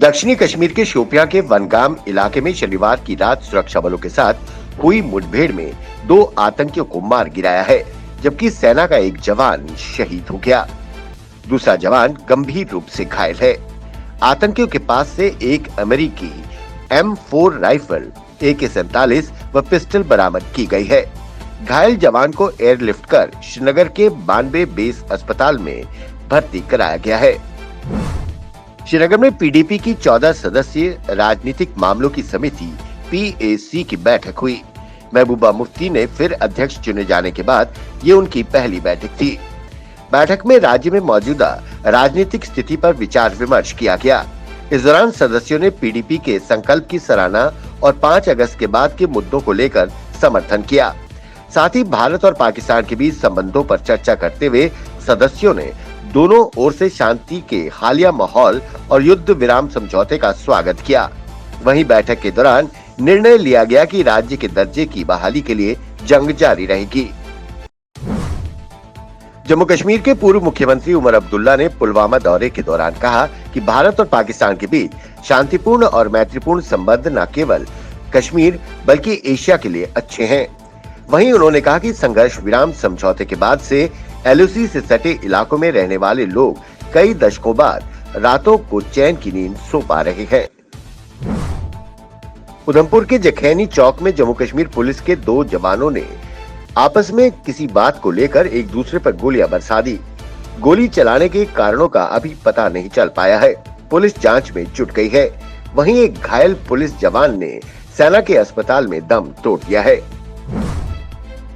दक्षिणी कश्मीर के शोपियां के वनगाम इलाके में शनिवार की रात सुरक्षा बलों के साथ हुई मुठभेड़ में 2 आतंकियों को मार गिराया है, जबकि सेना का एक जवान शहीद हो गया। दूसरा जवान गंभीर रूप से घायल है। आतंकियों के पास से एक अमेरिकी M4 राइफल, AK-47 व पिस्टल बरामद की गई है। घायल जवान को एयरलिफ्ट कर श्रीनगर के बानबे बेस अस्पताल में भर्ती कराया गया है। श्रीनगर में PDP की 14 सदस्यीय राजनीतिक मामलों की समिति PAC की बैठक हुई। महबूबा मुफ्ती ने फिर अध्यक्ष चुने जाने के बाद ये उनकी पहली बैठक थी। बैठक में राज्य में मौजूदा राजनीतिक स्थिति पर विचार विमर्श किया गया। इस दौरान सदस्यों ने PDP के संकल्प की सराहना और 5 अगस्त के बाद के मुद्दों को लेकर समर्थन किया। साथ ही भारत और पाकिस्तान के बीच संबंधों पर चर्चा करते हुए सदस्यों ने दोनों ओर से शांति के हालिया माहौल और युद्ध विराम समझौते का स्वागत किया। वहीं बैठक के दौरान निर्णय लिया गया कि राज्य के दर्जे की बहाली के लिए जंग जारी रहेगी। जम्मू कश्मीर के पूर्व मुख्यमंत्री उमर अब्दुल्ला ने पुलवामा दौरे के दौरान कहा कि भारत और पाकिस्तान के बीच शांतिपूर्ण और मैत्रीपूर्ण संबंध न केवल कश्मीर बल्कि एशिया के लिए अच्छे हैं। वहीं उन्होंने कहा कि संघर्ष विराम समझौते के बाद से LOC से सटे इलाकों में रहने वाले लोग कई दशकों बाद रातों को चैन की नींद सो पा रहे हैं। उधमपुर के जखैनी चौक में जम्मू कश्मीर पुलिस के 2 जवानों ने आपस में किसी बात को लेकर एक दूसरे पर गोलियां बरसा दी। गोली चलाने के कारणों का अभी पता नहीं चल पाया है। पुलिस जांच में जुट गई है। वहीं एक घायल पुलिस जवान ने सेना के अस्पताल में दम तोड़ दिया है।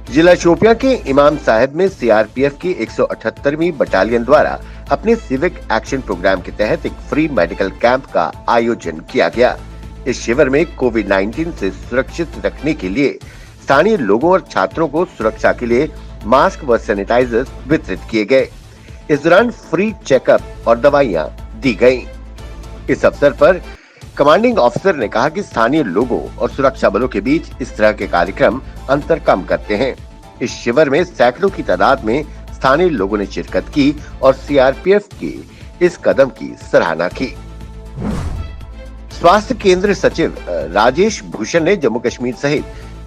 जिला शोपियां के इमाम साहिब में CRPF की 178वीं बटालियन द्वारा अपने सिविक एक्शन प्रोग्राम के तहत एक फ्री मेडिकल कैंप का आयोजन किया गया। इस शिविर में कोविड-19 से सुरक्षित रखने के लिए स्थानीय लोगों और छात्रों को सुरक्षा के लिए मास्क व सैनिटाइजर वितरित किए गए। इस दौरान फ्री चेकअप और दवाइयां दी गयी। इस अवसर पर कमांडिंग ऑफिसर ने कहा कि स्थानीय लोगों और सुरक्षा बलों के बीच इस तरह के कार्यक्रम अंतर कम करते हैं। इस शिविर में सैकड़ों की तादाद में स्थानीय लोगों ने शिरकत की और CRPF की इस कदम की सराहना की। स्वास्थ्य केंद्र सचिव राजेश भूषण ने जम्मू कश्मीर सहित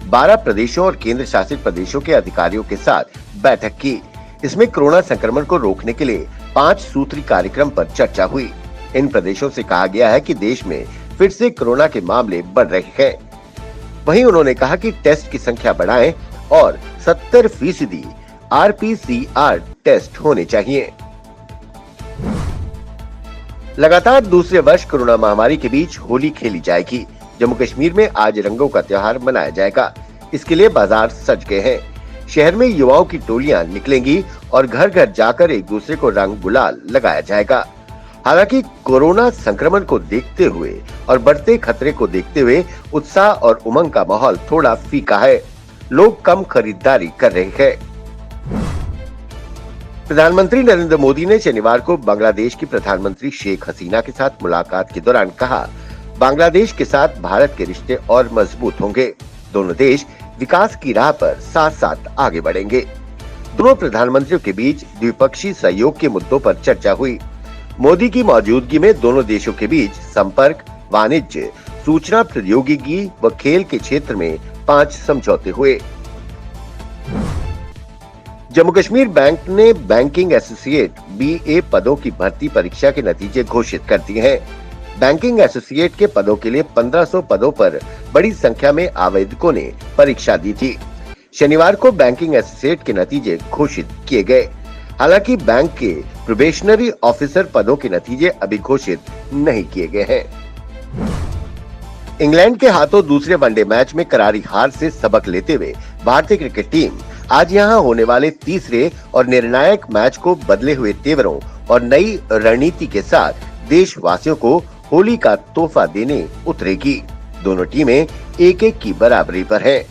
12 प्रदेशों और केंद्र शासित प्रदेशों के अधिकारियों के साथ बैठक की। इसमें कोरोना संक्रमण को रोकने के लिए 5 सूत्री कार्यक्रम पर चर्चा हुई। इन प्रदेशों से कहा गया है कि देश में फिर से कोरोना के मामले बढ़ रहे हैं। वहीं उन्होंने कहा कि टेस्ट की संख्या बढ़ाएं और 70% RPCR टेस्ट होने चाहिए। लगातार दूसरे वर्ष कोरोना महामारी के बीच होली खेली जाएगी। जम्मू कश्मीर में आज रंगों का त्योहार मनाया जाएगा। इसके लिए बाजार सज गए हैं। शहर में युवाओं की टोलियां निकलेंगी और घर घर जाकर एक दूसरे को रंग गुलाल लगाया जाएगा। हालांकि कोरोना संक्रमण को देखते हुए और बढ़ते खतरे को देखते हुए उत्साह और उमंग का माहौल थोड़ा फीका है। लोग कम खरीदारी कर रहे हैं। प्रधानमंत्री नरेंद्र मोदी ने शनिवार को बांग्लादेश की प्रधानमंत्री शेख हसीना के साथ मुलाकात के दौरान कहा, बांग्लादेश के साथ भारत के रिश्ते और मजबूत होंगे। दोनों देश विकास की राह पर साथ साथ आगे बढ़ेंगे। दोनों प्रधानमंत्रियों के बीच द्विपक्षीय सहयोग के मुद्दों पर चर्चा हुई। मोदी की मौजूदगी में दोनों देशों के बीच संपर्क, वाणिज्य, सूचना प्रौद्योगिकी व खेल के क्षेत्र में 5 समझौते हुए। जम्मू कश्मीर बैंक ने बैंकिंग एसोसिएट BA पदों की भर्ती परीक्षा के नतीजे घोषित कर दिए हैं। बैंकिंग एसोसिएट के पदों के लिए 1500 पदों पर बड़ी संख्या में आवेदकों ने परीक्षा दी थी। शनिवार को बैंकिंग एसोसिएट के नतीजे घोषित किए गए। हालांकि बैंक के प्रोबेशनरी ऑफिसर पदों के नतीजे अभी घोषित नहीं किए गए हैं। इंग्लैंड के हाथों दूसरे वनडे मैच में करारी हार से सबक लेते हुए भारतीय क्रिकेट टीम आज यहां होने वाले तीसरे और निर्णायक मैच को बदले हुए तेवरों और नई रणनीति के साथ देशवासियों को होली का तोहफा देने उतरेगी। दोनों टीमें 1-1 की बराबरी पर हैं।